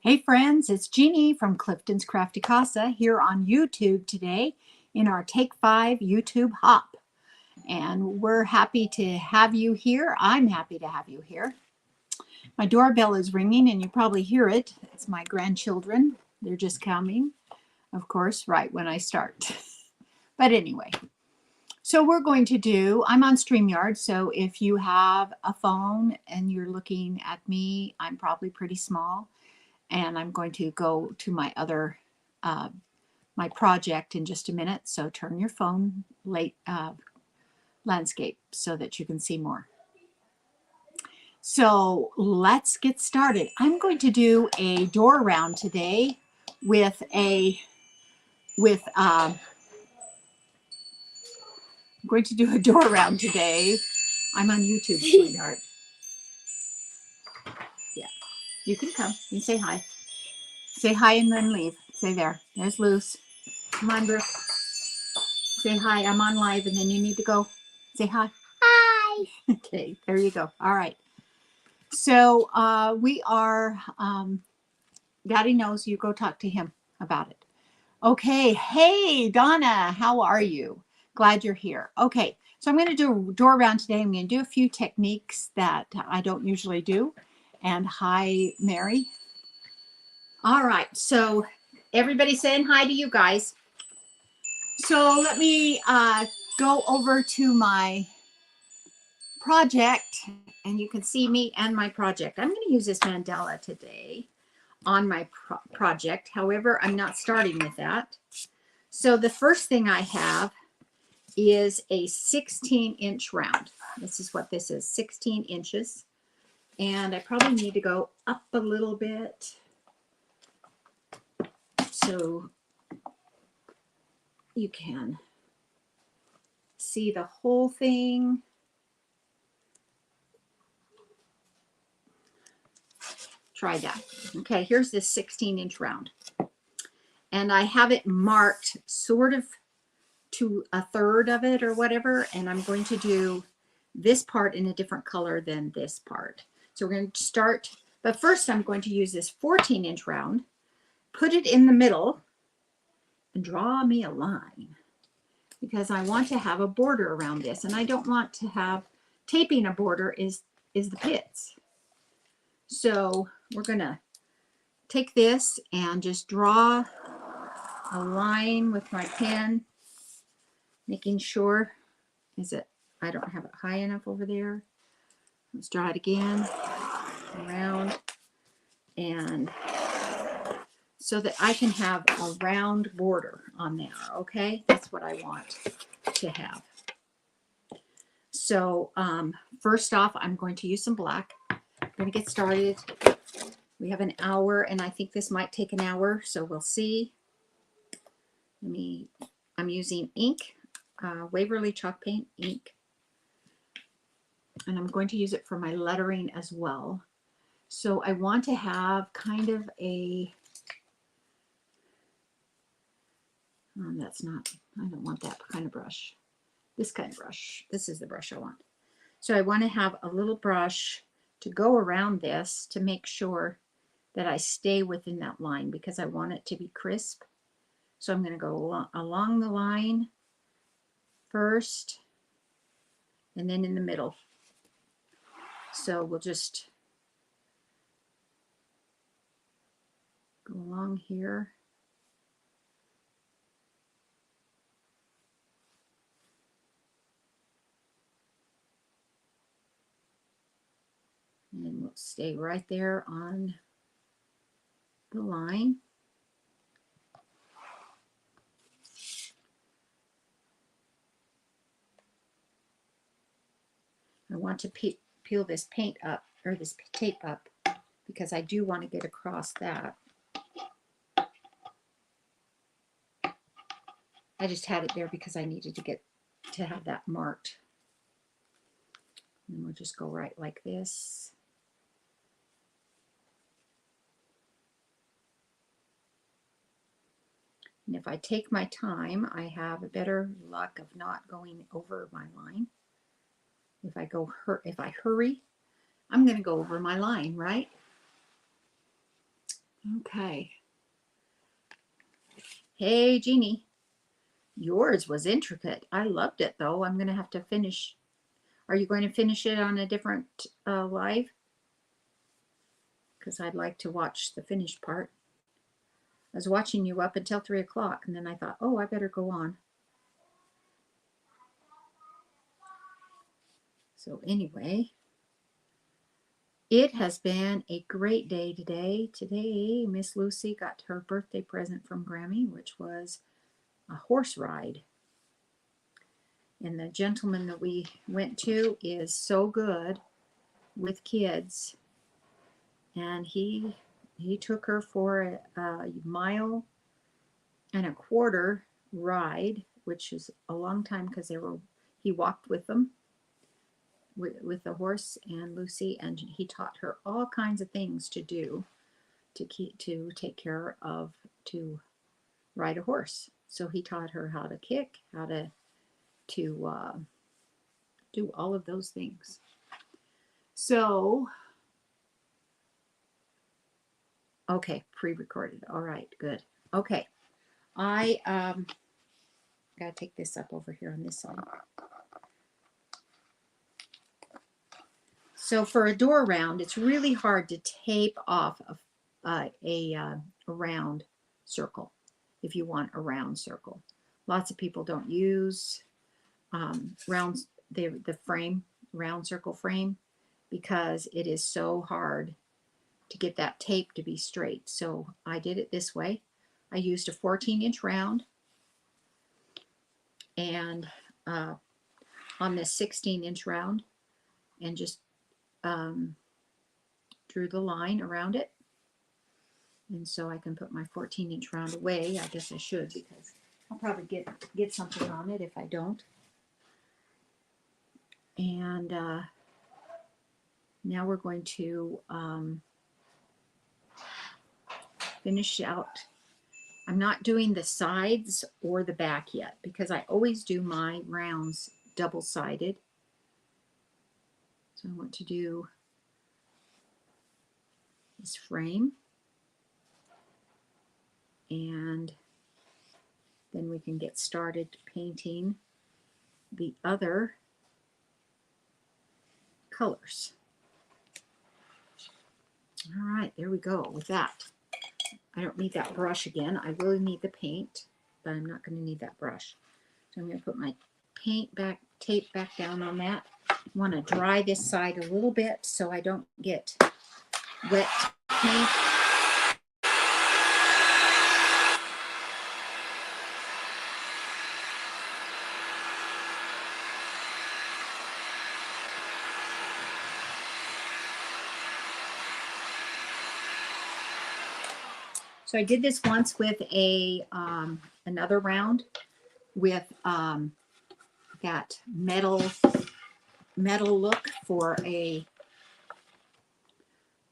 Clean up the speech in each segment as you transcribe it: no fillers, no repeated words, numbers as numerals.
Hey friends, it's Jeannie from Clifton's Crafty Casa here on YouTube today in our Take 5 YouTube Hop. And we're happy to have you here. I'm happy to have you here. My doorbell is ringing and you probably hear it. It's my grandchildren. They're just coming, of course, right when I start. But anyway, so we're going to do, I'm on StreamYard, so if you have a phone and you're looking at me, I'm probably pretty small. And I'm going to go to my other, my project in just a minute. So turn your phone landscape so that you can see more. So let's get started. I'm going to do a door round today with I'm going to do a door round today. I'm on YouTube, sweetheart. Yeah, you can come. You can say hi. Say hi and then leave. Say there. There's Luce. Come on, Brooke. Say hi. I'm on live and then you need to go. Say hi. Hi. Okay, there you go. All right. So we are, Daddy knows, you go talk to him about it. Okay. Hey, Donna, how are you? Glad you're here. Okay. So I'm going to do a door round today. I'm going to do a few techniques that I don't usually do. And hi, Mary. All right. So everybody saying hi to you guys. So let me go over to my project and you can see me and my project. I'm going to use this mandala today on my project. However, I'm not starting with that. So the first thing I have is a 16-inch round. This is what this is, 16 inches. And I probably need to go up a little bit so you can see the whole thing. Try that. Okay, here's this 16-inch round. And I have it marked sort of to a third of it or whatever. And I'm going to do this part in a different color than this part. So we're going to start, but first I'm going to use this 14-inch round, put it in the middle, and draw me a line because I want to have a border around this. And I don't want to have, taping a border is the pits. So we're going to take this and just draw a line with my pen, making sure, I don't have it high enough over there. Let's draw it again, around, and so that I can have a round border on there, okay? That's what I want to have. So first off, I'm going to use some black. I'm going to get started. We have an hour, and I think this might take an hour, so we'll see. I'm using ink, Waverly chalk paint ink, and I'm going to use it for my lettering as well. So I want to have kind of a, that's not, I don't want that kind of brush. This kind of brush. This is the brush I want. So I want to have a little brush to go around this to make sure that I stay within that line because I want it to be crisp. So I'm going to go along the line first and then in the middle. So we'll just go along here. And then we'll stay right there on the line. I want to peel this paint up, or this tape up, because I do want to get across that. I just had it there because I needed to have that marked. And we'll just go right like this. And if I take my time, I have a better luck of not going over my line. If I hurry, I'm going to go over my line, right? Okay. Hey, Jeannie. Yours was intricate. I loved it, though. I'm going to have to finish. Are you going to finish it on a different live? Because I'd like to watch the finished part. I was watching you up until 3 o'clock, and then I thought, oh, I better go on. So anyway, it has been a great day today. Today, Miss Lucy got her birthday present from Grammy, which was a horse ride. And the gentleman that we went to is so good with kids. And he took her for a mile and a quarter ride, which is a long time because he walked with them, with the horse and Lucy, and he taught her all kinds of things to do to take care of, to ride a horse. So he taught her how to kick, how to do all of those things. So, okay, pre-recorded. All right, good. Okay, I gotta take this up over here on this side. So for a door round, it's really hard to tape off a round circle if you want a round circle. Lots of people don't use rounds, the frame, round circle frame, because it is so hard to get that tape to be straight. So I did it this way. I used a 14-inch round, and on this 16-inch round, and just drew the line around it. And so I can put my 14-inch round away. I guess I should, because I'll probably get something on it if I don't. And now we're going to finish out. I'm not doing the sides or the back yet, because I always do my rounds double-sided. So I want to do this frame, and then we can get started painting the other colors. All right, there we go with that. I don't need that brush again. I will need the paint, but I'm not going to need that brush. So I'm going to put my tape back down on that. I want to dry this side a little bit so I don't get wet paint. So I did this once with a another round with that metal look for a.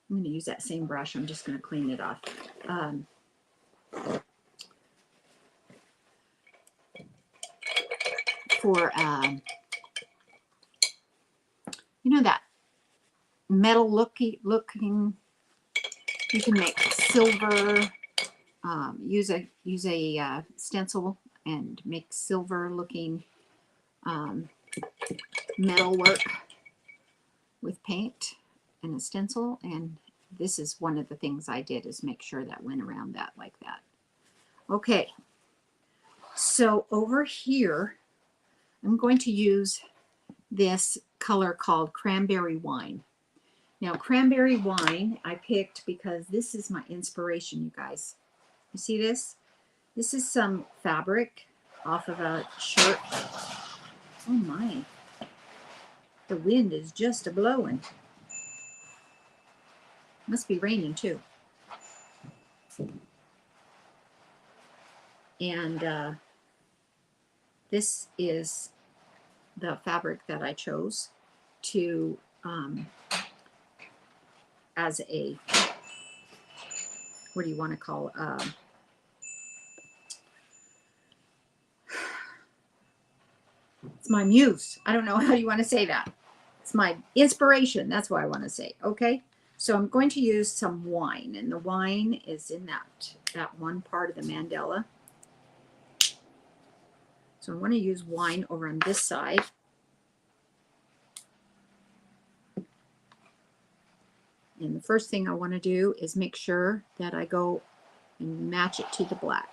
I'm going to use that same brush. I'm just going to clean it off. For you know, that metal looking. You can make silver. Use a stencil and make silver looking metal work with paint and a stencil. And this is one of the things I did, is make sure that went around that like that. Okay, so over here I'm going to use this color called Cranberry Wine. Now, Cranberry Wine I picked because this is my inspiration, you guys. You see this? This is some fabric off of a shirt. Oh my. The wind is just a-blowing. Must be raining too. And this is the fabric that I chose to as a, what do you want to call it's my muse. I don't know how you want to say that. It's my inspiration. That's what I want to say. Okay. So I'm going to use some wine, and the wine is in that one part of the mandala. So I want to use wine over on this side. And the first thing I want to do is make sure that I go and match it to the black.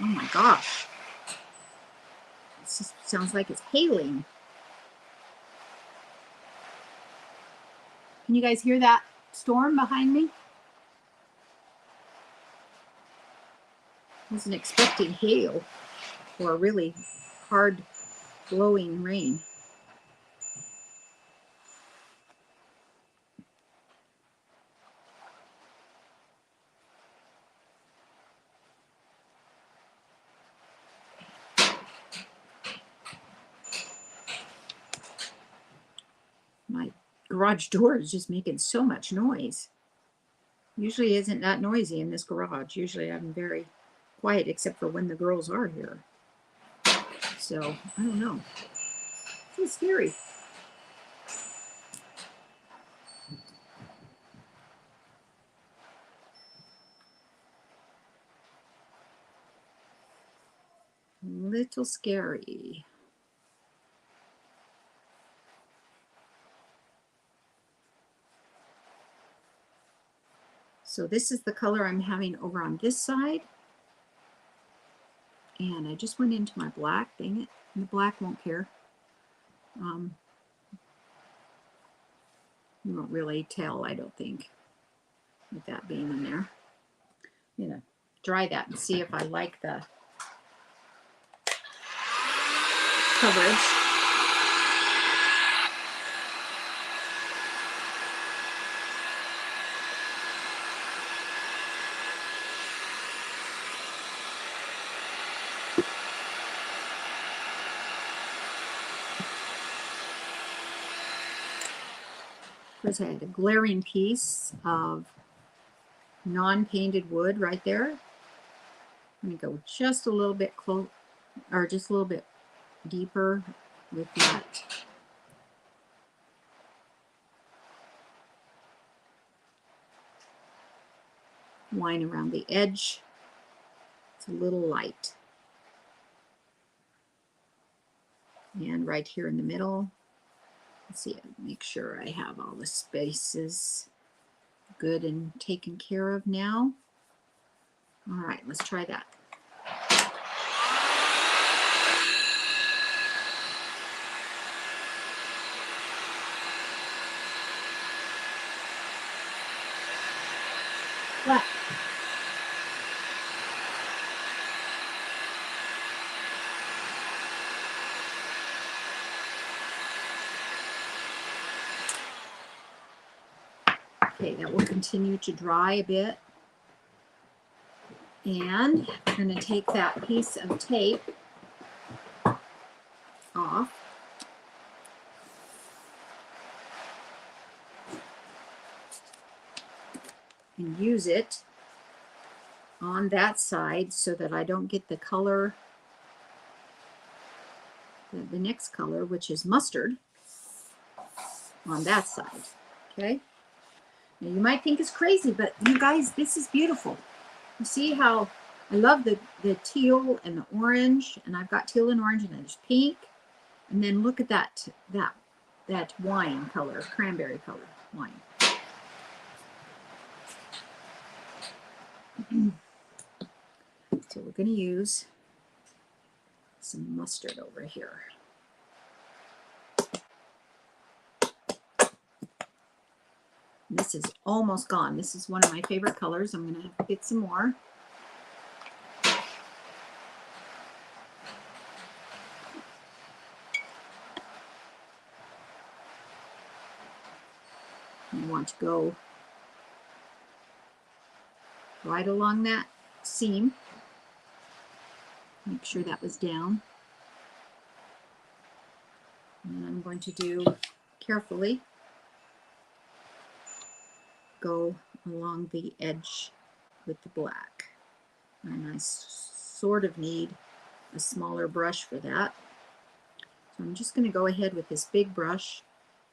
Oh my gosh. This sounds like it's hailing. Can you guys hear that storm behind me? I wasn't expecting hail or really hard blowing rain. My garage door is just making so much noise. Usually isn't that noisy in this garage. Usually I'm very quiet except for when the girls are here. So, I don't know. It's scary. A little scary. So this is the color I'm having over on this side. And I just went into my black, dang it. And the black won't care. You won't really tell, I don't think, with that being in there. I'm going to dry that and see if I like the coverage. Of course, I had a glaring piece of non-painted wood right there. I'm going to go just a little bit close, or just a little bit deeper with that. Line around the edge. It's a little light. And right here in the middle, let's see, make sure I have all the spaces good and taken care of now. All right, let's try that. Black. Okay, that will continue to dry a bit. And I'm going to take that piece of tape off. And use it on that side so that I don't get the color, the next color, which is mustard, on that side. Okay? Now you might think it's crazy, but you guys, this is beautiful. You see how I love the teal and the orange, and I've got teal and orange, and there's pink, and then look at that wine color, cranberry color wine. So we're going to use some mustard over here. This is almost gone. This is one of my favorite colors. I'm going to get some more. You want to go right along that seam. Make sure that was down. And I'm going to do carefully go along the edge with the black. And I sort of need a smaller brush for that. So I'm just going to go ahead with this big brush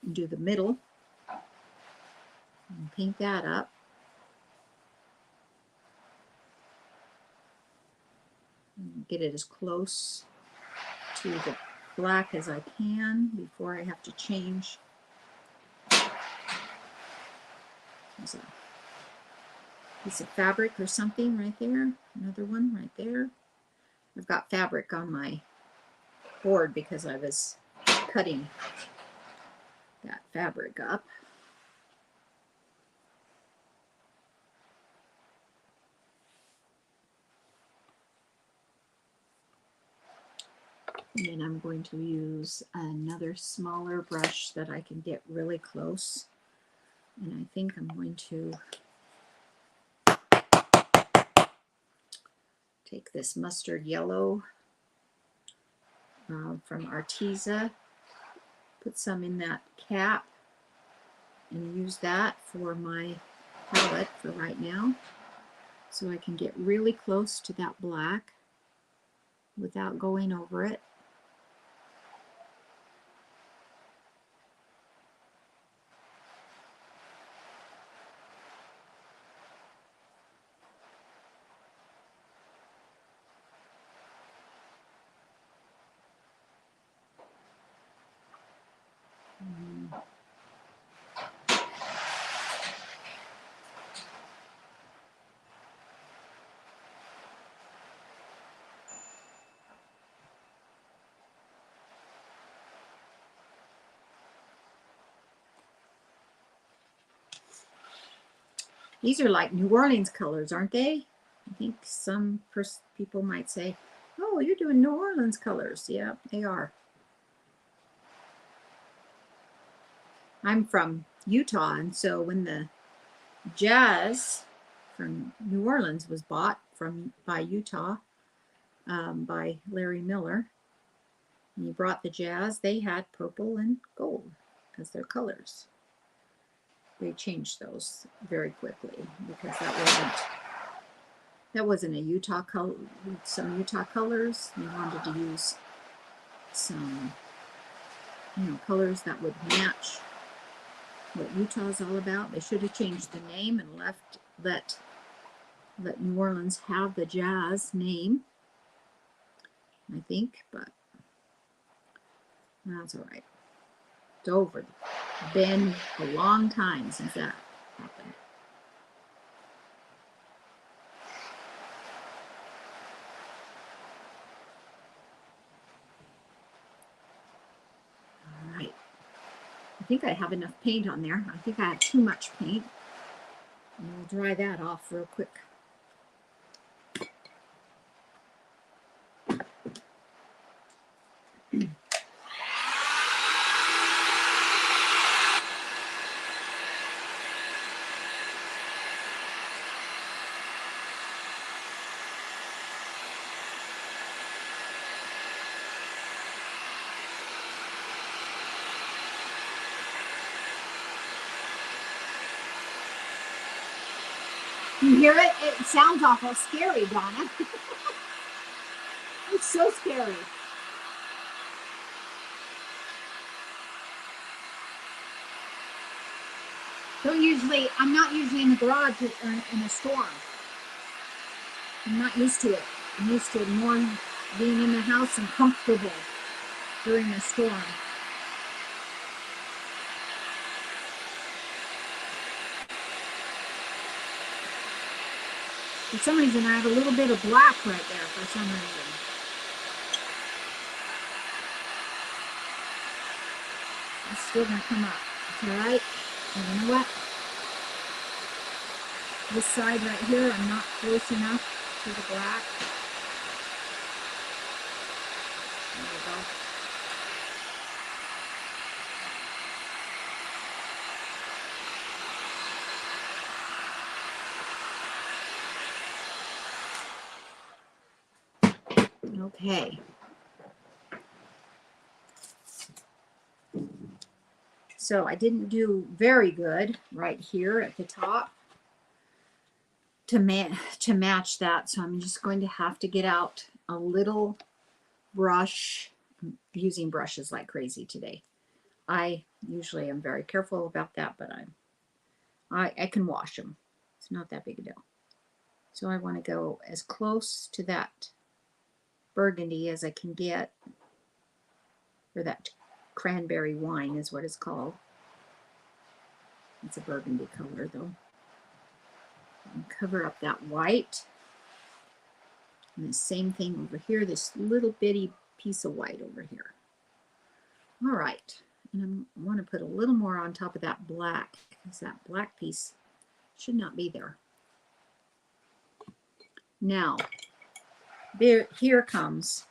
and do the middle. and paint that up. And get it as close to the black as I can before I have to change. There's a piece of fabric or something right there. Another one right there. I've got fabric on my board because I was cutting that fabric up. And then I'm going to use another smaller brush that I can get really close. And I think I'm going to take this mustard yellow from Arteza, put some in that cap, and use that for my palette for right now. So I can get really close to that black without going over it. These are like New Orleans colors, aren't they? I think some people might say, oh, you're doing New Orleans colors. Yeah, they are. I'm from Utah, and so when the jazz from New Orleans was bought by Utah, by Larry Miller, and he brought the jazz, they had purple and gold as their colors. They changed those very quickly because that wasn't a Utah color. Some Utah colors. They wanted to use some, colors that would match what Utah's all about. They should have changed the name and let New Orleans have the jazz name, I think, but that's all right. It's over. It's been a long time since that happened. All right. I think I have enough paint on there. I think I have too much paint. And we'll dry that off real quick. You hear it? It sounds awful scary, Donna. It's so scary. I'm not usually in the garage or in a storm. I'm not used to it. I'm used to more being in the house and comfortable during a storm. For some reason, I have a little bit of black right there for some reason. It's still going to come up. It's all right. And you know what? This side right here, I'm not close enough to the black. There we go. Okay. So I didn't do very good right here at the top to match that. So I'm just going to have to get out a little brush. I'm using brushes like crazy today. I usually am very careful about that, but I can wash them. It's not that big a deal. So I want to go as close to that burgundy as I can get, or that cranberry wine is what it's called. It's a burgundy color though. And cover up that white. And the same thing over here, this little bitty piece of white over here. All right, and I want to put a little more on top of that black, because that black piece should not be there. Now, here comes,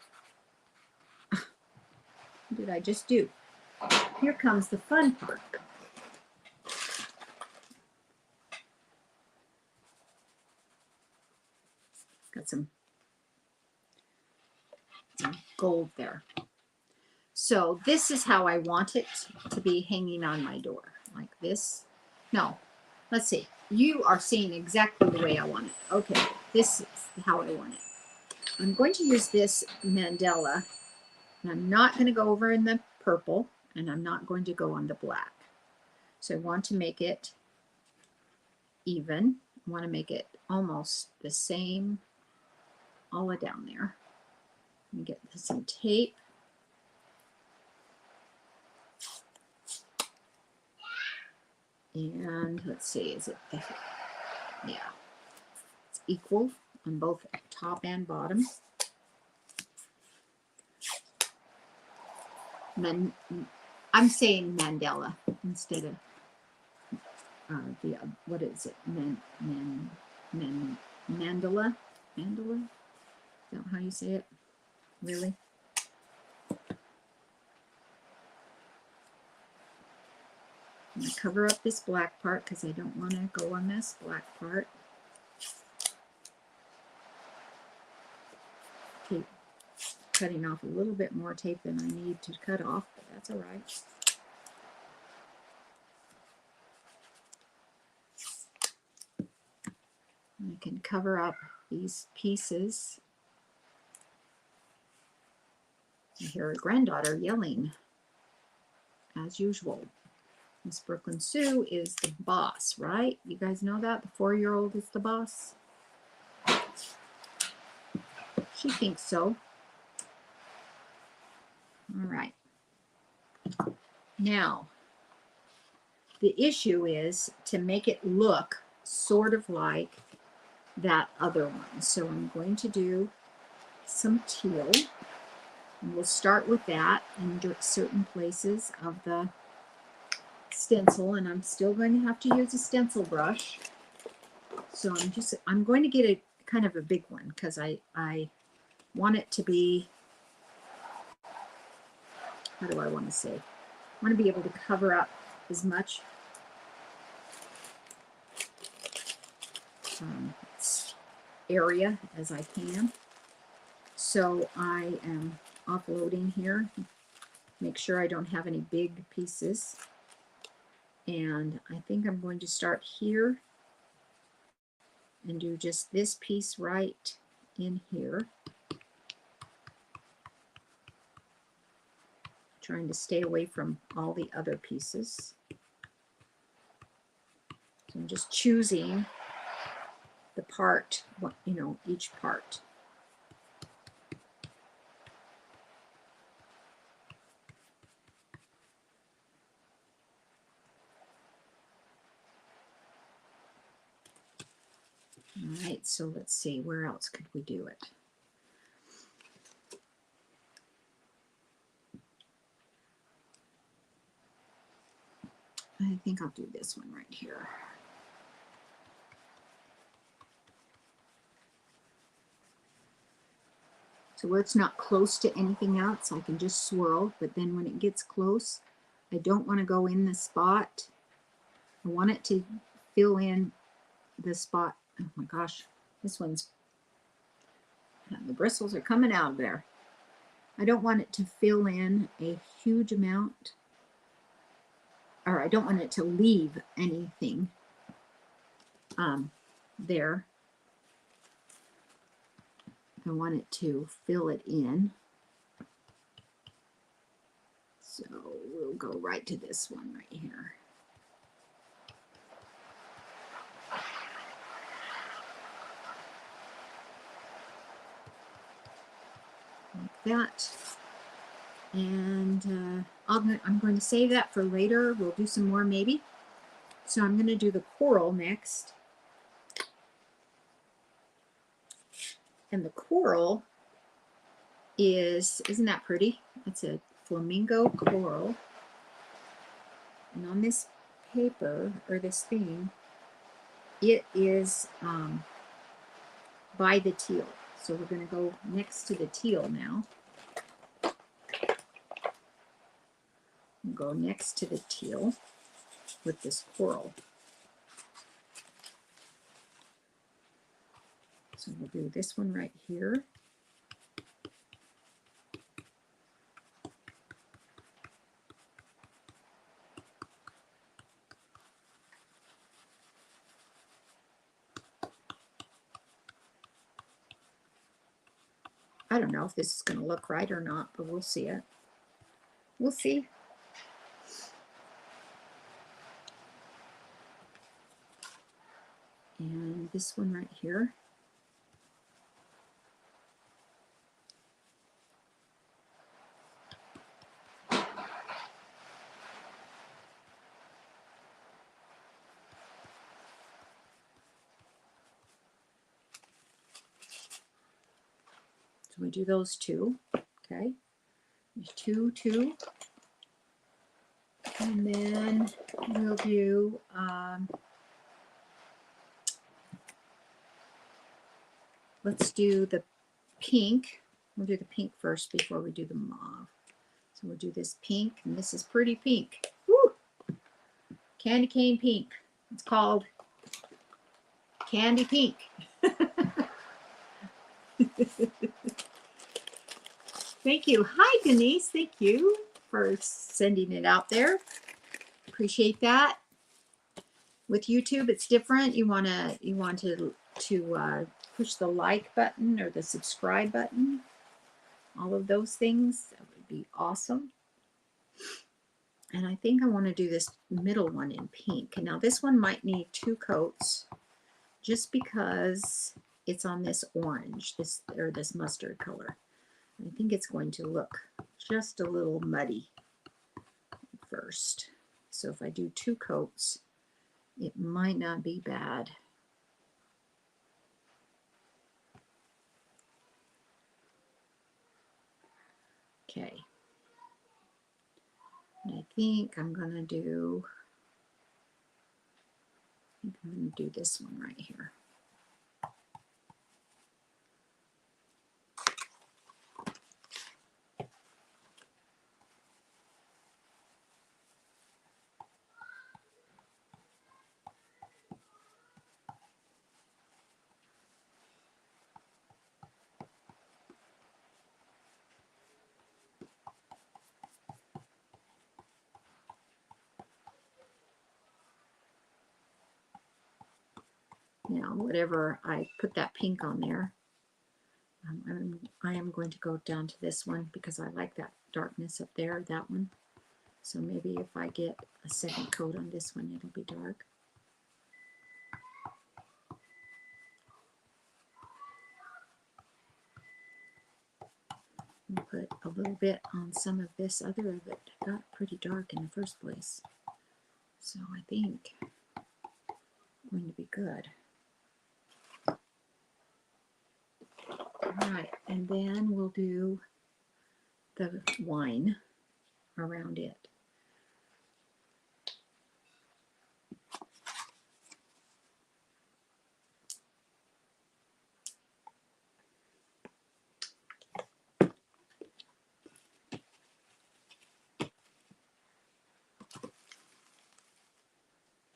what did I just do? Here comes the fun part. Got some gold there. So this is how I want it to be hanging on my door, like this. No, let's see. You are seeing exactly the way I want it. Okay, this is how I want it. I'm going to use this mandala, and I'm not going to go over in the purple, and I'm not going to go on the black. So I want to make it even. I want to make it almost the same all the way down there. Let me get some tape. And let's see, is it, yeah, it's equal on both top and bottom. I'm saying mandala instead of the, what is it, mandala? Mandala? Is that how you say it? Really? I'm going to cover up this black part because I don't want to go on this black part. Tape, cutting off a little bit more tape than I need to cut off, but that's all right. And I can cover up these pieces. I hear a granddaughter yelling, as usual. Miss Brooklyn Sue is the boss, right? You guys know that? The 4-year-old is the boss? She thinks so. All right. Now, the issue is to make it look sort of like that other one. So I'm going to do some teal. And we'll start with that in certain places of the stencil, and I'm still going to have to use a stencil brush. So I'm going to get a kind of a big one because I want it to be, how do I want to say? I want to be able to cover up as much area as I can. So I am offloading here. Make sure I don't have any big pieces. And I think I'm going to start here and do just this piece right in here. Trying to stay away from all the other pieces. So I'm just choosing the part, you know, each part. All right, so let's see, where else could we do it? I think I'll do this one right here. So where it's not close to anything else, I can just swirl, but then when it gets close, I don't want to go in the spot. I want it to fill in the spot. Oh my gosh, this one's, the bristles are coming out of there. I don't want it to fill in a huge amount, or I don't want it to leave anything there. I want it to fill it in. So we'll go right to this one right here. that. And I'm going to save that for later. We'll do some more maybe. So I'm going to do the coral next. And the coral isn't that pretty? It's a flamingo coral. And on this paper, or this thing, it is by the teal. So we're going to go next to the teal now. Go next to the teal with this coral. So we'll do this one right here. I don't know if this is going to look right or not, but we'll see it. We'll see. And this one right here. So we do those two, okay? There's two. And then we'll do, let's do the pink. We'll do the pink first before we do the mauve. So we'll do this pink, and this is pretty pink. Woo! Candy cane pink. It's called candy pink. Thank you. Hi, Denise. Thank you for sending it out there. Appreciate that. With YouTube, it's different. You want to push the like button or the subscribe button. All of those things. That would be awesome. And I think I want to do this middle one in pink. And now this one might need 2 coats just because it's on this orange, this mustard color. I think it's going to look just a little muddy first. So if I do 2 coats, it might not be bad. Okay. And I think I'm going to do this one right here. Now, whatever I put that pink on there, I am going to go down to this one because I like that darkness up there, that one. So maybe if I get a second coat on this one, it'll be dark. I'll put a little bit on some of this other of it. Got pretty dark in the first place. So I think it's going to be good. All right, and then we'll do the wine around it.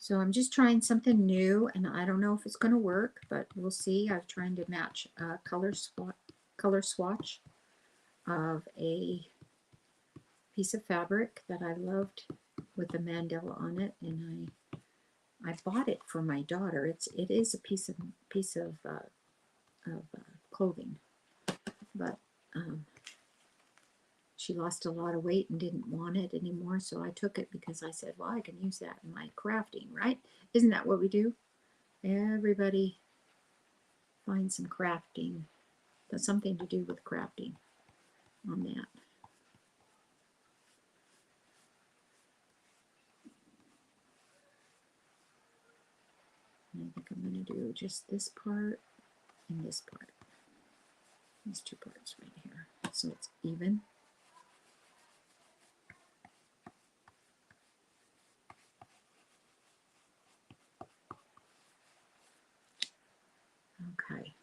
So I'm just trying something new, and I don't know if it's going to work, but we'll see. I'm trying to match a color swatch of a piece of fabric that I loved with the mandala on it, and I bought it for my daughter. It is a piece of clothing, but she lost a lot of weight and didn't want it anymore, so I took it because I said, well, I can use that in my crafting, right? Isn't that what we do? Everybody finds some crafting. That's something to do with crafting. on that. And I think I'm going to do just this part and this part. These two parts right here. So it's even. Okay.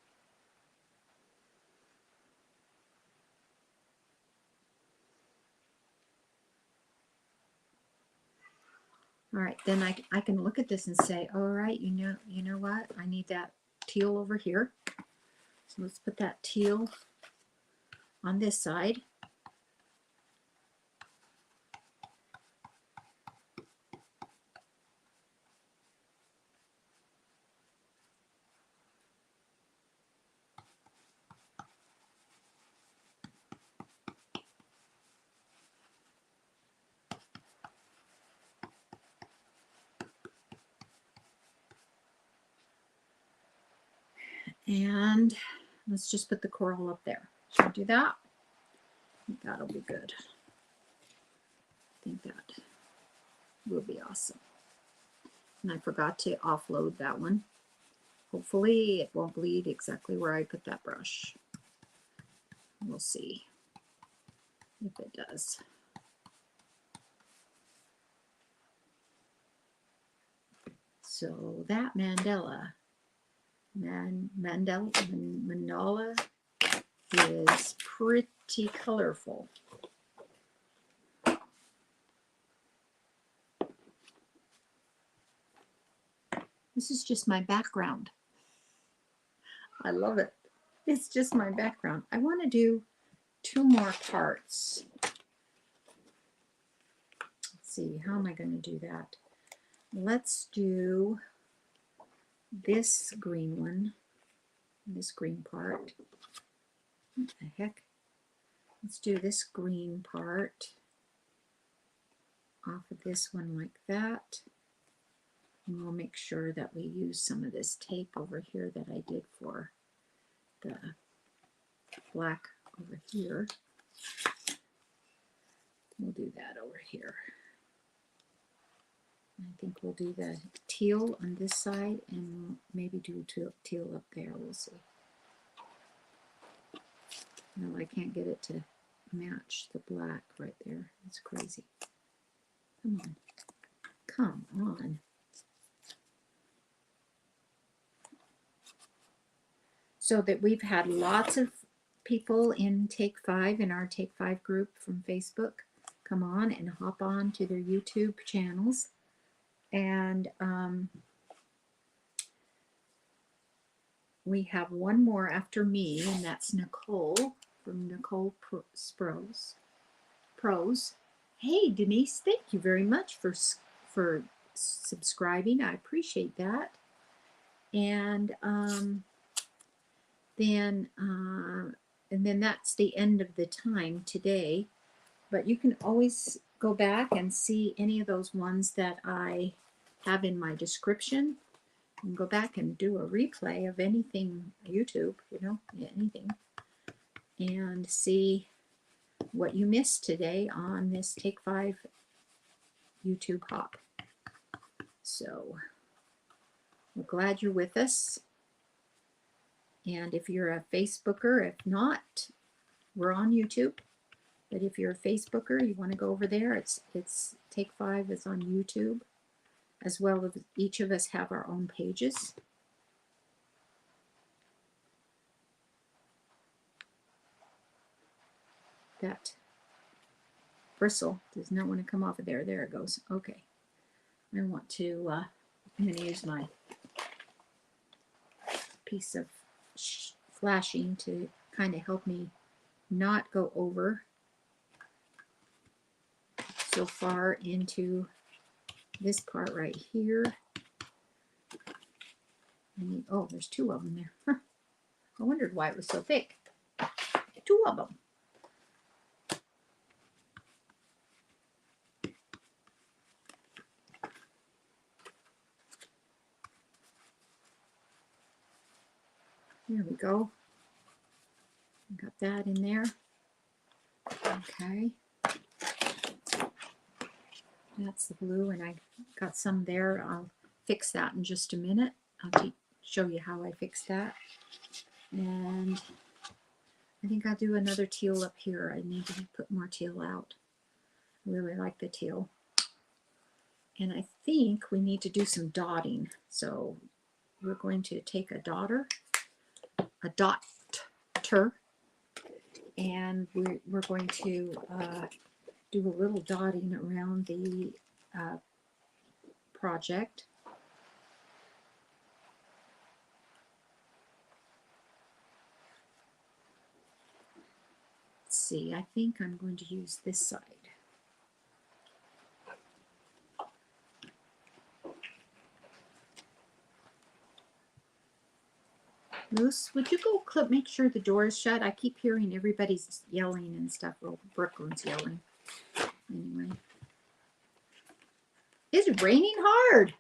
All right, then I can look at this and say, all right, you know what? I need that teal over here. So let's put that teal on this side. And let's just put the coral up there. Should I do that? I think that'll be good. I think that will be awesome. And I forgot to offload that one. Hopefully it won't bleed exactly where I put that brush. We'll see if it does. So that mandala is pretty colorful. This is just my background. I love it. It's just my background. I want to do 2 more parts. Let's see, how am I going to do that? Let's do this green one, this green part. What the heck? Let's do this green part off of this one like that. And we'll make sure that we use some of this tape over here that I did for the black over here. We'll do that over here. I think we'll do the teal on this side and maybe do teal up there. We'll see. No, I can't get it to match the black right there. It's crazy. Come on. Come on. So that we've had lots of people in Take 5, in our Take 5 group from Facebook, come on and hop on to their YouTube channels. And we have one more after me, and that's Nicole from Nicole Pros. Hey, Denise, thank you very much for subscribing. I appreciate that. And then that's the end of the time today. But you can always go back and see any of those ones that I have in my description. And go back and do a replay of anything YouTube, you know, anything, and see what you missed today on this Take 5 YouTube hop. So we're glad you're with us. And if you're a Facebooker, if not, we're on YouTube. But if you're a Facebooker, you want to go over there, it's Take 5 is on YouTube, as well as each of us have our own pages. That bristle does not want to come off of there. There it goes. Okay. I want to, I'm going to use my piece of flashing to kind of help me not go over so far into this part right here. Oh, there's 2 of them there. Huh. I wondered why it was so thick. 2 of them. There we go. Got that in there. Okay. That's the blue, and I got some there. I'll fix that in just a minute. I'll show you how I fix that. And I think I'll do another teal up here. I need to put more teal out. I really like the teal. And I think we need to do some dotting. So we're going to take a dotter, and we're going to do a little dotting around the project. Let's see, I think I'm going to use this side. Luce, would you go make sure the door is shut? I keep hearing everybody's yelling and stuff. Well, Brooklyn's yelling. Anyway. It's raining hard.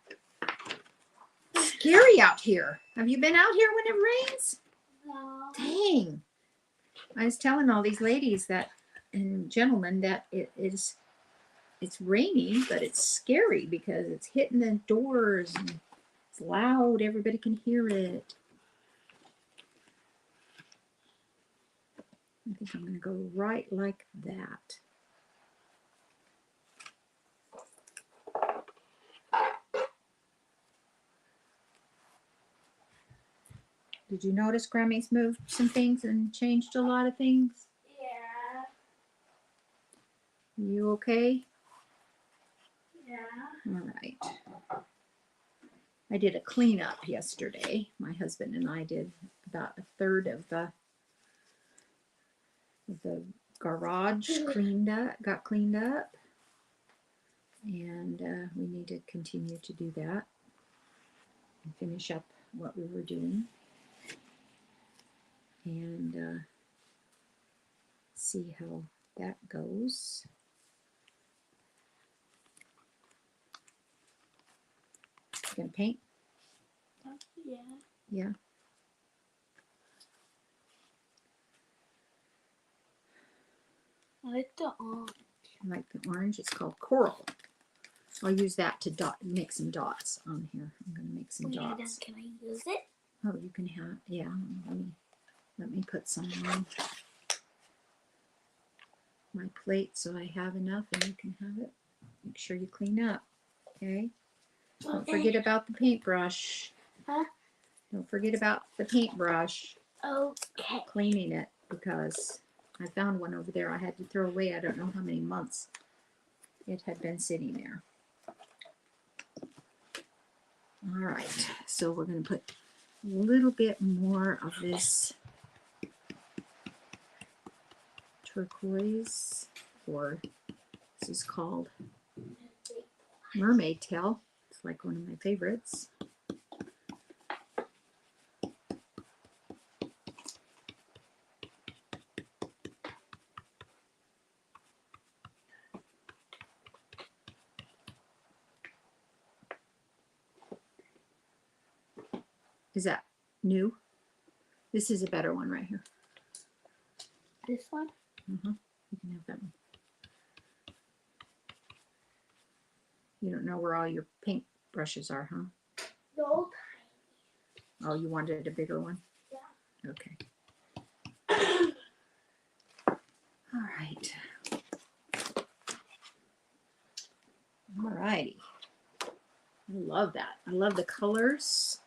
It's scary out here. Have you been out here when it rains? No. Dang. I was telling all these ladies that and gentlemen that it's raining, but it's scary because it's hitting the doors and it's loud. Everybody can hear it. I think I'm going to go right like that. Did you notice Grammy's moved some things and changed a lot of things? Yeah. You okay? Yeah. All right. I did a cleanup yesterday. My husband and I did about a third of the garage got cleaned up, and we need to continue to do that and finish up what we were doing, and see how that goes. You gonna paint? Yeah. Yeah. I like the orange. I like the orange. It's called coral. I'll use that to make some dots on here. I'm going to make some dots. Can I use it? Oh, you can have, yeah. Let me put some on my plate so I have enough and you can have it. Make sure you clean up, okay? Don't forget about the paintbrush. Huh? Don't forget about the paintbrush. Okay. Cleaning it, because I found one over there I had to throw away. I don't know how many months it had been sitting there. All right, so we're going to put a little bit more of this turquoise, or this is called mermaid tail. It's like one of my favorites. Is that new? This is a better one right here. This one? You can have that one. You don't know where all your paint brushes are, huh? No. Oh, you wanted a bigger one? Yeah. Okay. All right. All righty. I love that. I love the colors.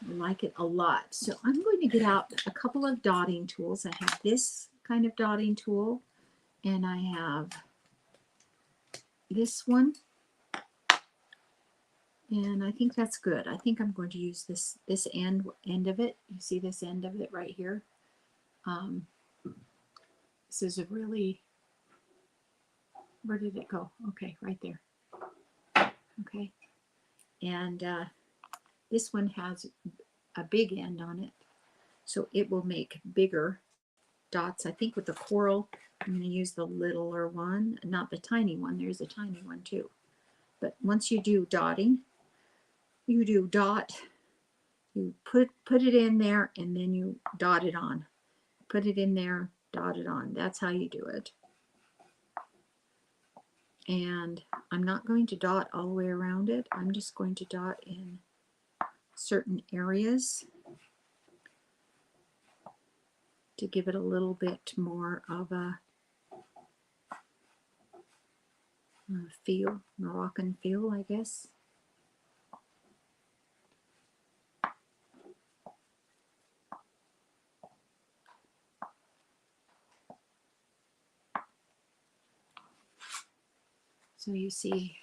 I like it a lot. So I'm going to get out a couple of dotting tools. I have this kind of dotting tool, and I have this one. And I think that's good. I think I'm going to use this end of it. You see this end of it right here? This is a really, where did it go? Okay, right there. Okay. And this one has a big end on it, so it will make bigger dots. I think with the coral, I'm going to use the littler one, not the tiny one. There's a tiny one too. But once you do dotting, you do dot, you put it in there, and then you dot it on. Put it in there, dot it on. That's how you do it. And I'm not going to dot all the way around it. I'm just going to dot in certain areas to give it a little bit more of a feel, Moroccan feel, I guess. So you see,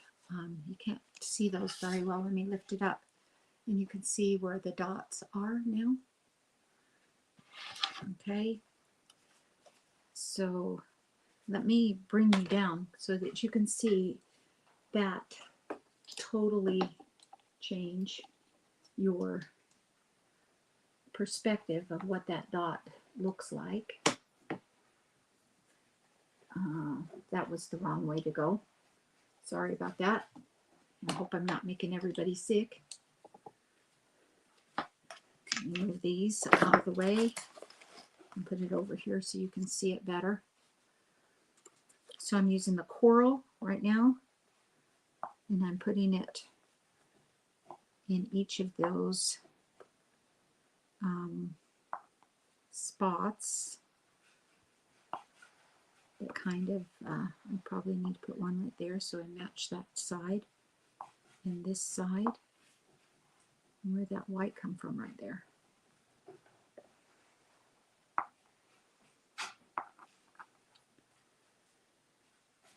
you can't see those very well. Let me lift it up and you can see where the dots are now. Okay, so let me bring you down so that you can see that totally change your perspective of what that dot looks like. That was the wrong way to go. Sorry about that. I hope I'm not making everybody sick. Move these out of the way and put it over here so you can see it better. So I'm using the coral right now, and I'm putting it in each of those spots that kind of, I probably need to put one right there so I match that side and this side. Where'd that white come from right there?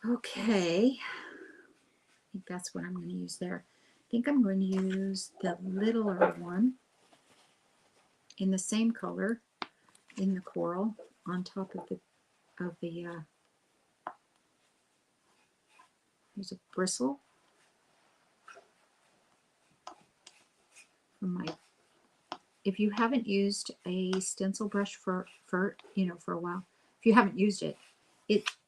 Okay, I think that's what I'm going to use there. I think I'm going to use the littler one in the same color in the coral on top of the there's a bristle from my, if you haven't used a stencil brush for a while, if you haven't used it,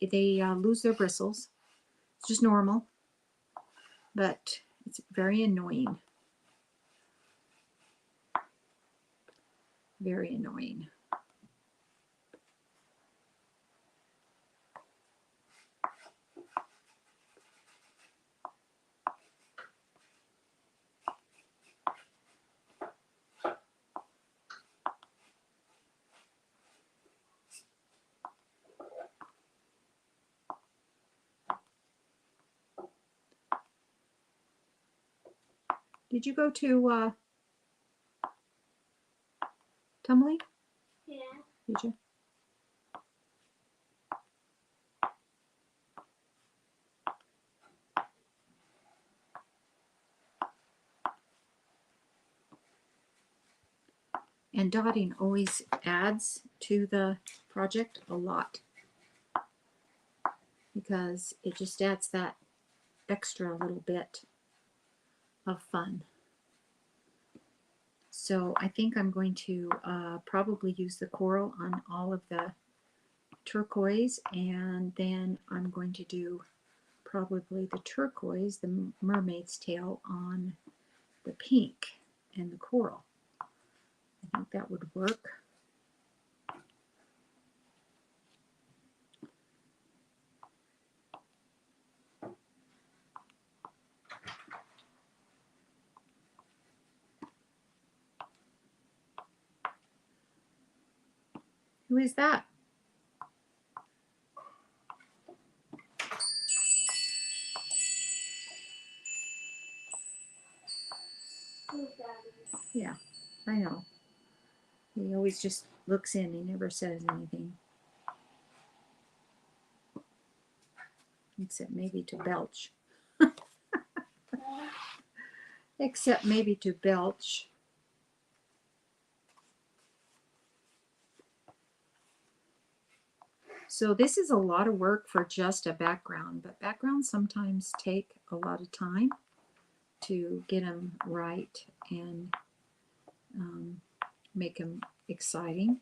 they lose their bristles. It's just normal, but it's very annoying. Very annoying. Did you go to tumbling? Yeah. Did you? And dotting always adds to the project a lot because it just adds that extra little bit of fun. So I think I'm going to probably use the coral on all of the turquoise, and then I'm going to do probably the turquoise, the mermaid's tail, on the pink and the coral. I think that would work. Who is that? Yeah, I know. He always just looks in. He never says anything. Except maybe to belch. Except maybe to belch. So this is a lot of work for just a background, but backgrounds sometimes take a lot of time to get them right and make them exciting.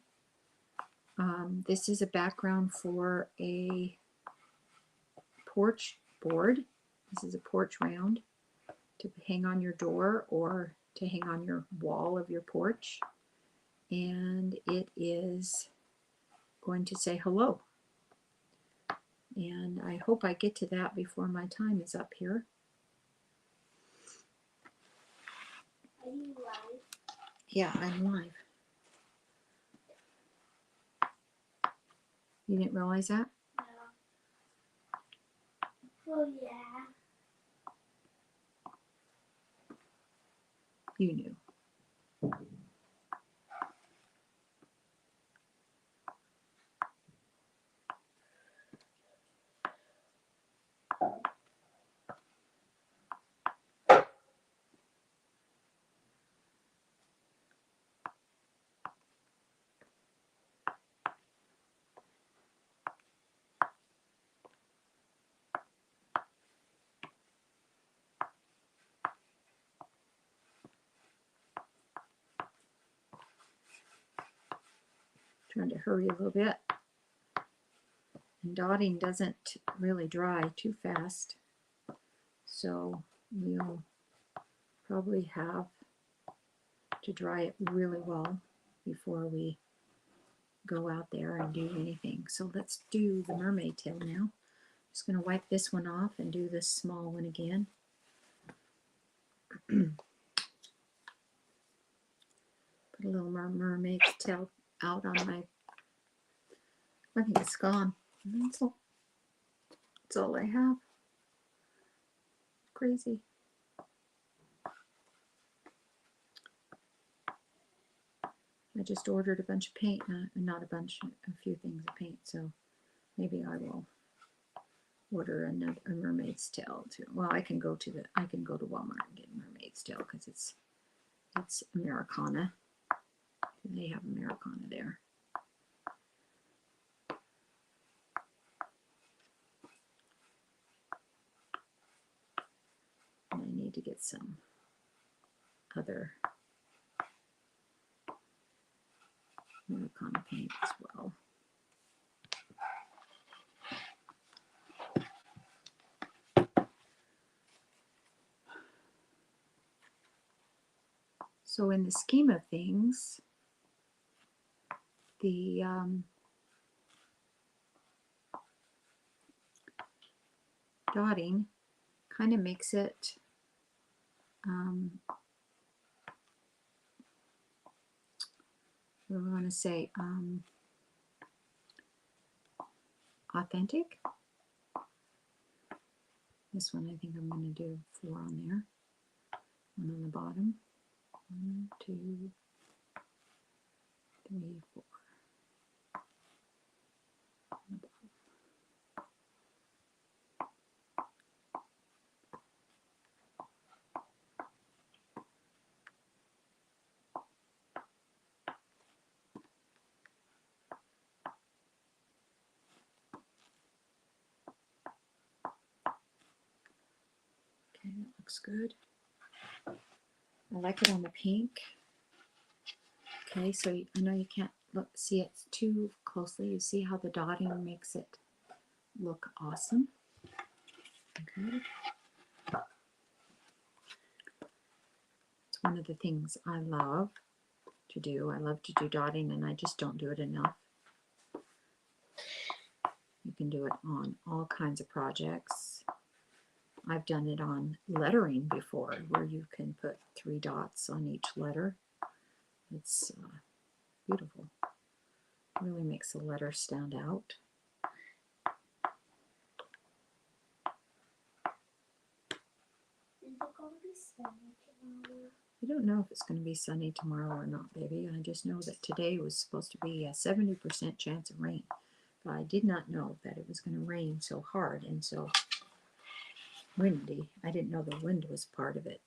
This is a background for a porch board. This is a porch round to hang on your door or to hang on your wall of your porch. And it is going to say hello. And I hope I get to that before my time is up here. Are you live? Yeah, I'm live. You didn't realize that? No. Oh yeah. You knew. Trying to hurry a little bit. And dotting doesn't really dry too fast. So we'll probably have to dry it really well before we go out there and do anything. So let's do the mermaid tail now. Just going to wipe this one off and do this small one again. Put a little more mermaid tail out on my, I think it's gone. That's all I have. Crazy. I just ordered a bunch of paint, not a bunch, a few things of paint, so maybe I will order a mermaid's tail too. Well, I can go to Walmart and get a mermaid's tail because it's Americana. They have Americana there. And I need to get some other Americana paint as well. So in the scheme of things, the dotting kind of makes it what do I want to say, authentic. This one I think I'm going to do 4 on there, 1 on the bottom, 1, 2, 3, 4. Okay, that looks good. I like it on the pink. Okay, so I know you can't see it too closely. You see how the dotting makes it look awesome. Okay. It's one of the things I love to do. I love to do dotting and I just don't do it enough. You can do it on all kinds of projects. I've done it on lettering before where you can put 3 dots on each letter. It's beautiful. It really makes the letter stand out. Is it going to be sunny tomorrow? I don't know if it's going to be sunny tomorrow or not, baby. I just know that today was supposed to be a 70% chance of rain. But I did not know that it was going to rain so hard and so windy. I didn't know the wind was part of it.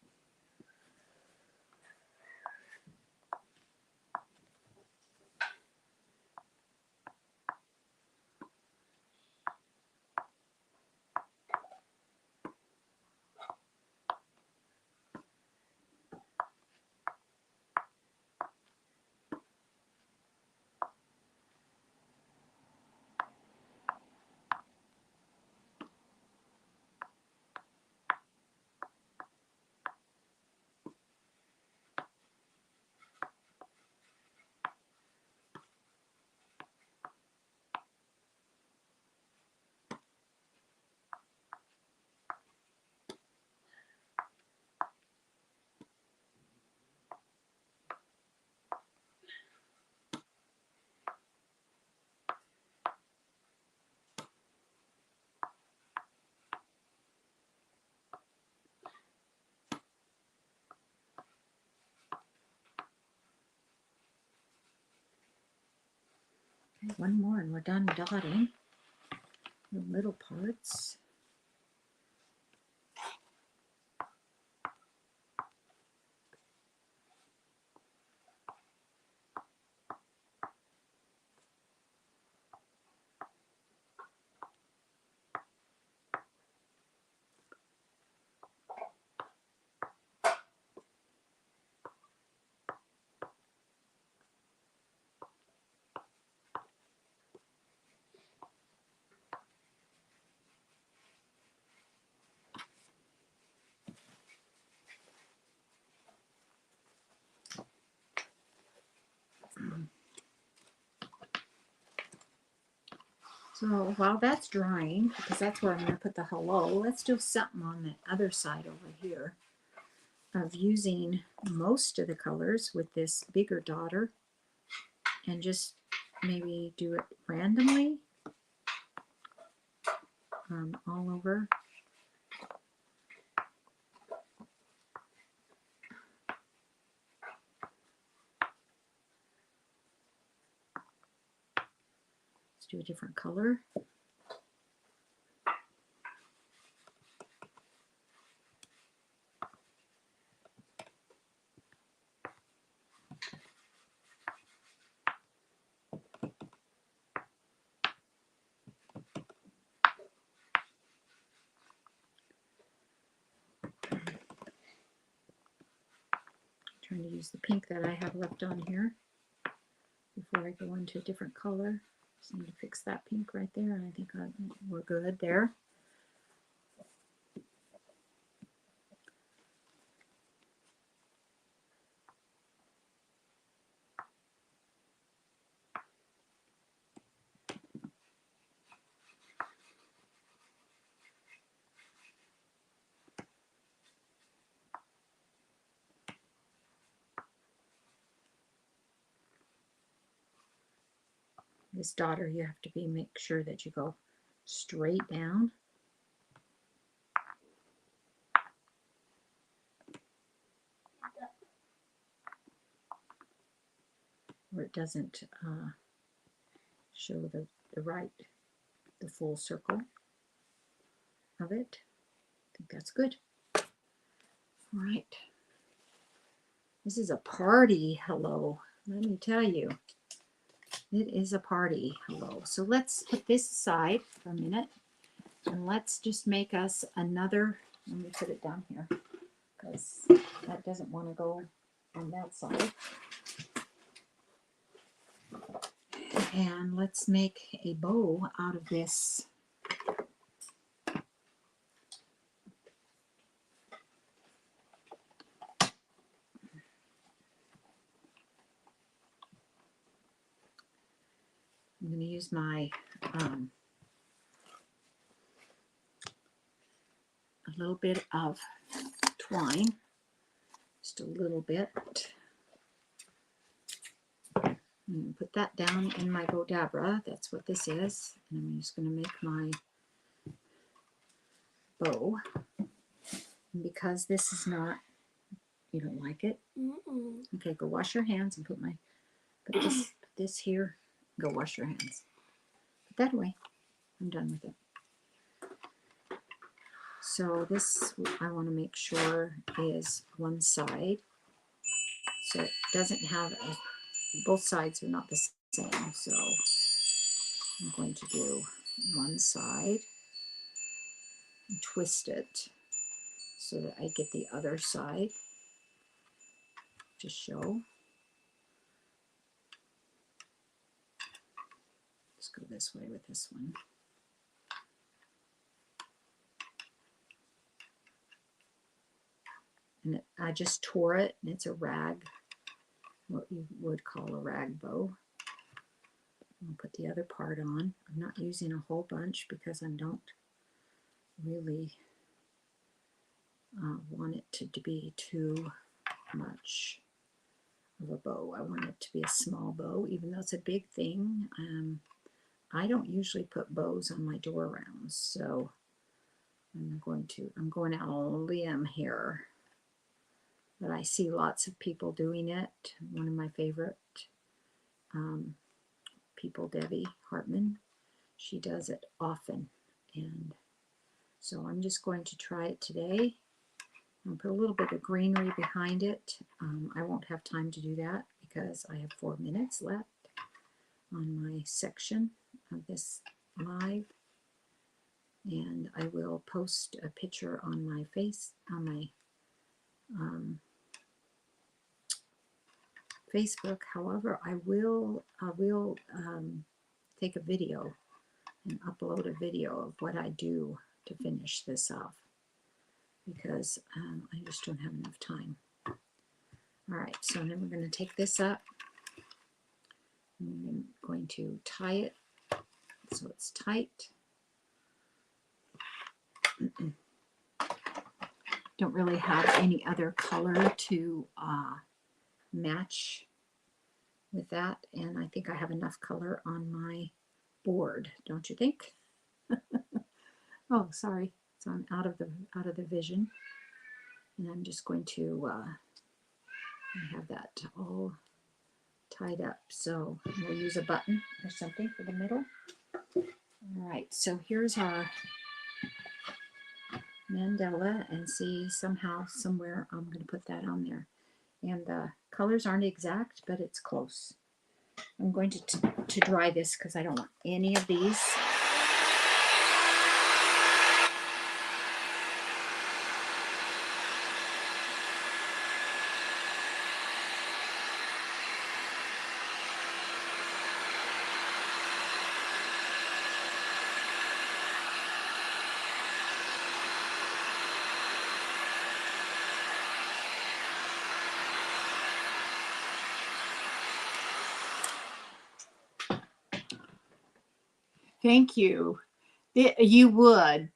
One more and we're done dotting the little parts. So while that's drying, because that's where I'm going to put the hello, let's do something on the other side over here of using most of the colors with this bigger daughter and just maybe do it randomly all over. Let's do a different color. Trying to use the pink that I have left on here before I go into a different color. Just need to fix that pink right there, and I think we're good there. This daughter, you have to make sure that you go straight down. Where it doesn't show the full circle of it. I think that's good. All right. This is a party hello. Let me tell you. It is a party hello. So let's put this aside for a minute. And let's just make us another. Let me put it down here, because that doesn't want to go on that side. And let's make a bow out of this. I'm going to use my a little bit of twine, just a little bit. And put that down in my Bodabra. That's what this is. And I'm just going to make my bow. And because this is not, you don't like it? Okay, go wash your hands and put this here. Go wash your hands. Put that away. I'm done with it. So this, I want to make sure is one side. So it doesn't have both sides are not the same. So I'm going to do one side and twist it so that I get the other side to show. Let's go this way with this one. And I just tore it, and it's a rag, what you would call a rag bow. I'll put the other part on. I'm not using a whole bunch because I don't really want it to be too much of a bow. I want it to be a small bow, even though it's a big thing. I don't usually put bows on my door rounds, so I'm going out on a limb here. But I see lots of people doing it. One of my favorite people, Debbie Hartman. She does it often. And so I'm just going to try it today. I'll put a little bit of greenery behind it. I won't have time to do that because I have 4 minutes left on my section of this live. And I will post a picture on my Facebook. However, I will take a video and upload a video of what I do to finish this off, because I just don't have enough time. All right, so then we're going to take this up. I'm going to tie it so it's tight. Don't really have any other color to match with that, and I think I have enough color on my board, don't you think? Oh, sorry, so I'm out of the vision, and I'm just going to have that all tied up. So we'll use a button or something for the middle. All right, so here's our mandala, and see, somehow, somewhere, I'm going to put that on there. And the colors aren't exact, but it's close. I'm going to dry this because I don't want any of these. Thank you. You would,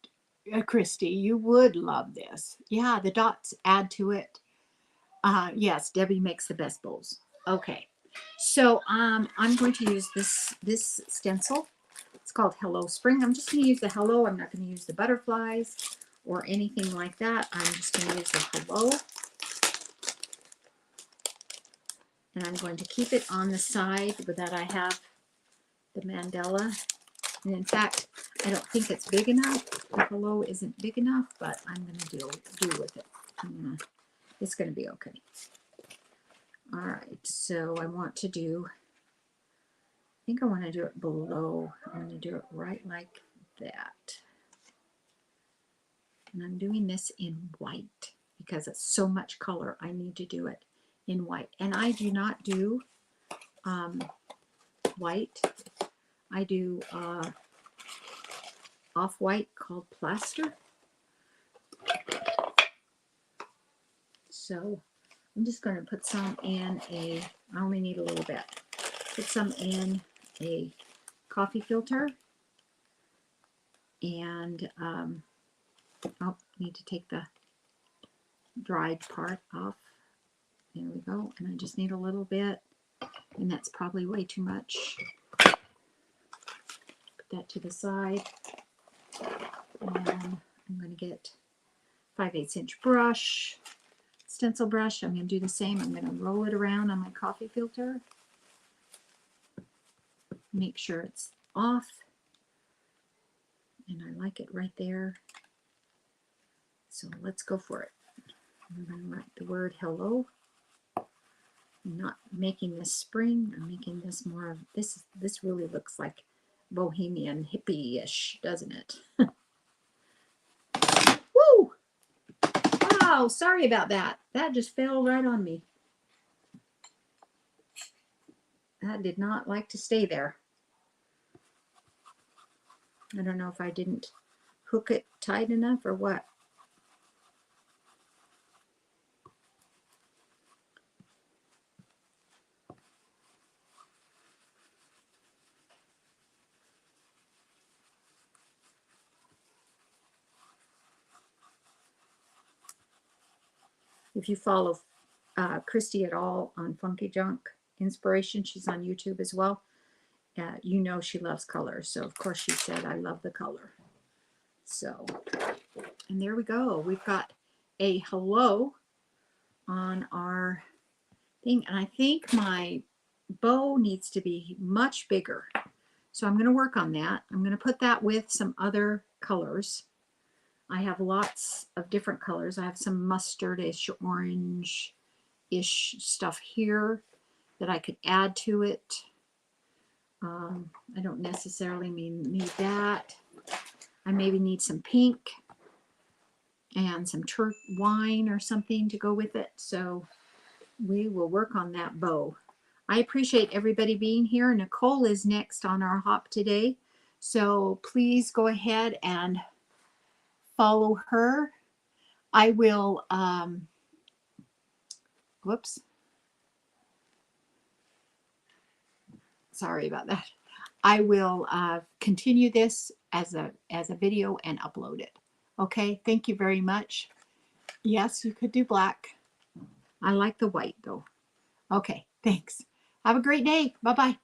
Christy, you would love this. Yeah, the dots add to it. Yes, Debbie makes the best bowls. Okay, so I'm going to use this stencil. It's called Hello Spring. I'm just going to use the hello. I'm not going to use the butterflies or anything like that. I'm just going to use the hello. And I'm going to keep it on the side that I have the mandala. And in fact, I don't think it's big enough. The hello isn't big enough, but I'm going to do with it. It's going to be okay. All right, so I want to do, I think I want to do it below. I'm going to do it right like that. And I'm doing this in white because it's so much color. I need to do it in white. And I do not do white. I do off-white called plaster. So I'm just going to put some in I only need a little bit. Put some in a coffee filter. And I'll need to take the dried part off. There we go. And I just need a little bit. And that's probably way too much. Put that to the side. And I'm going to get 5/8 inch brush, stencil brush. I'm going to do the same. I'm going to roll it around on my coffee filter. Make sure it's off. And I like it right there. So let's go for it. I'm going to write the word hello. I'm not making this spring. I'm making this more of this. This really looks like bohemian hippie-ish, doesn't it? Woo! Wow, sorry about that. That just fell right on me. That did not like to stay there. I don't know if I didn't hook it tight enough or what. If you follow Christy at all on Funky Junk Inspiration, she's on YouTube as well. You know she loves color. So, of course, she said, I love the color. So, and there we go. We've got a hello on our thing. And I think my bow needs to be much bigger. So I'm going to work on that. I'm going to put that with some other colors. I have lots of different colors. I have some mustardish, orange-ish stuff here that I could add to it. I don't necessarily need that. I maybe need some pink and some wine or something to go with it. So we will work on that bow. I appreciate everybody being here. Nicole is next on our hop today. So please go ahead and follow her. I will, whoops. Sorry about that. I will continue this as a video and upload it. Okay, thank you very much. Yes, you could do black. I like the white though. Okay, thanks. Have a great day. Bye-bye.